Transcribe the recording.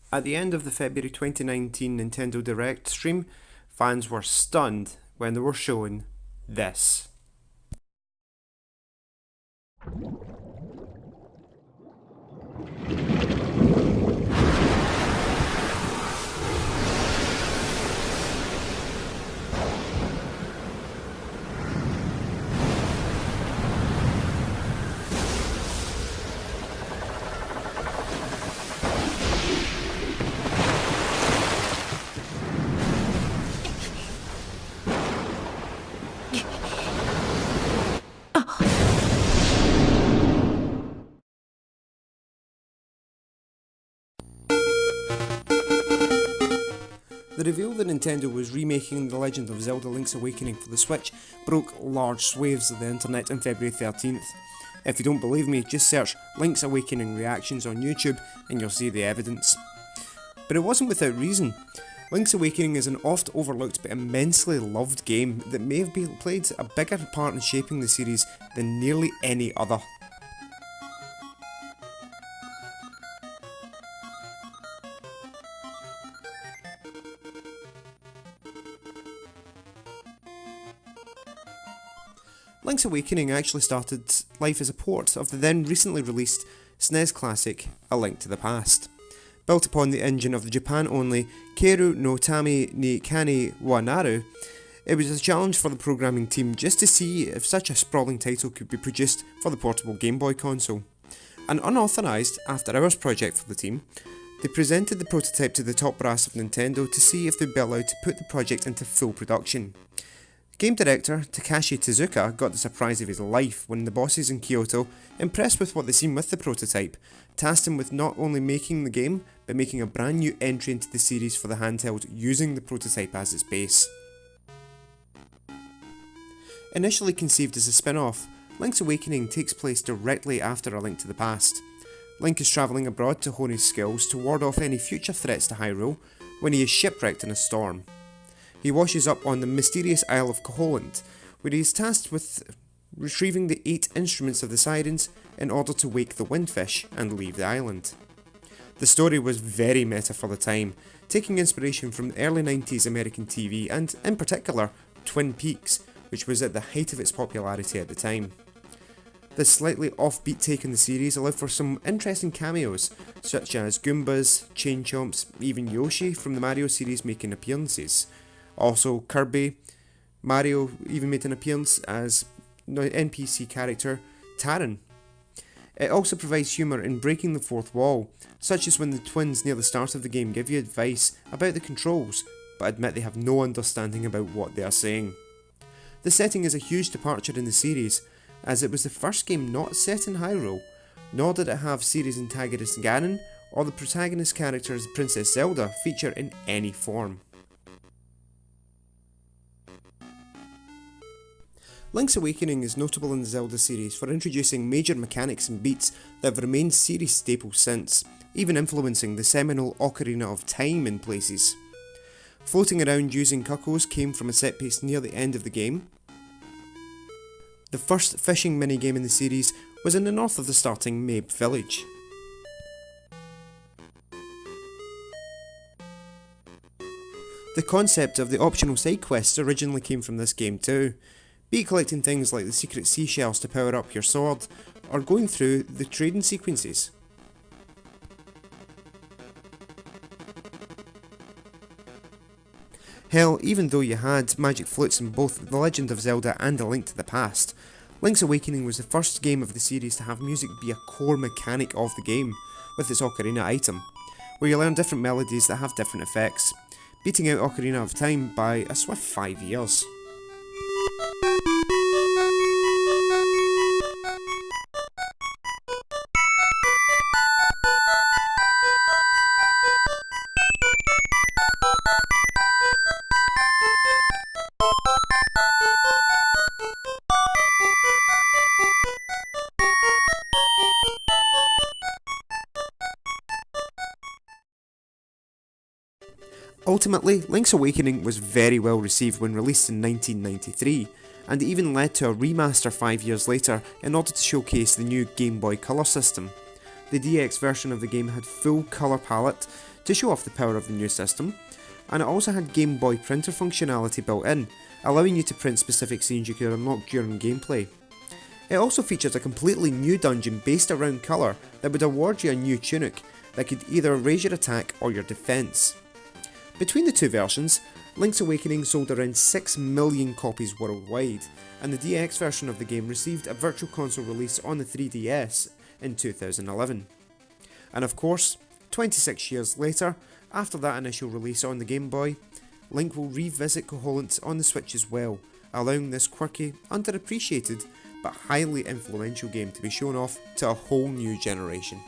At the end of the February 2019 Nintendo Direct stream, fans were stunned when they were shown this. The reveal that Nintendo was remaking The Legend of Zelda Link's Awakening for the Switch broke large swathes of the internet on February 13th. If you don't believe me, just search Link's Awakening reactions on YouTube and you'll see the evidence. But it wasn't without reason. Link's Awakening is an oft overlooked but immensely loved game that may have played a bigger part in shaping the series than nearly any other. Link's Awakening actually started life as a port of the then recently released SNES classic A Link to the Past. Built upon the engine of the Japan-only Keiru no Tami ni Kani wa Naru, it was a challenge for the programming team just to see if such a sprawling title could be produced for the portable Game Boy console. An unauthorised after-hours project for the team, they presented the prototype to the top brass of Nintendo to see if they'd be allowed to put the project into full production. Game director Takashi Tezuka got the surprise of his life when the bosses in Kyoto, impressed with what they seen with the prototype, tasked him with not only making the game, but making a brand new entry into the series for the handheld using the prototype as its base. Initially conceived as a spin-off, Link's Awakening takes place directly after A Link to the Past. Link is travelling abroad to hone his skills to ward off any future threats to Hyrule when he is shipwrecked in a storm. He washes up on the mysterious Isle of Koholint, where he is tasked with retrieving the 8 instruments of the Sirens in order to wake the Windfish and leave the island. The story was very meta for the time, taking inspiration from the early 90s American TV and, in particular, Twin Peaks, which was at the height of its popularity at the time. This slightly offbeat take on the series allowed for some interesting cameos, such as Goombas, Chain Chomps, even Yoshi from the Mario series making appearances. Also, Kirby, Mario even made an appearance as NPC character Taran. It also provides humour in breaking the fourth wall, such as when the twins near the start of the game give you advice about the controls, but admit they have no understanding about what they are saying. The setting is a huge departure in the series, as it was the first game not set in Hyrule, nor did it have series antagonist Ganon or the protagonist character Princess Zelda feature in any form. Link's Awakening is notable in the Zelda series for introducing major mechanics and beats that have remained series staples since, even influencing the seminal Ocarina of Time in places. Floating around using cuccos came from a set piece near the end of the game. The first fishing minigame in the series was in the north of the starting Mabe village. The concept of the optional side quests originally came from this game too, be it collecting things like the secret seashells to power up your sword, or going through the trading sequences. Hell, even though you had magic flutes in both The Legend of Zelda and A Link to the Past, Link's Awakening was the first game of the series to have music be a core mechanic of the game, with its Ocarina item, where you learn different melodies that have different effects, beating out Ocarina of Time by a swift 5 years. Ultimately, Link's Awakening was very well received when released in 1993, and it even led to a remaster 5 years later in order to showcase the new Game Boy Color system. The DX version of the game had full colour palette to show off the power of the new system, and it also had Game Boy printer functionality built in, allowing you to print specific scenes you could unlock during gameplay. It also features a completely new dungeon based around colour that would award you a new tunic that could either raise your attack or your defence. Between the two versions, Link's Awakening sold around 6 million copies worldwide, and the DX version of the game received a Virtual Console release on the 3DS in 2011. And of course, 26 years later, after that initial release on the Game Boy, Link will revisit Koholint on the Switch as well, allowing this quirky, underappreciated, but highly influential game to be shown off to a whole new generation.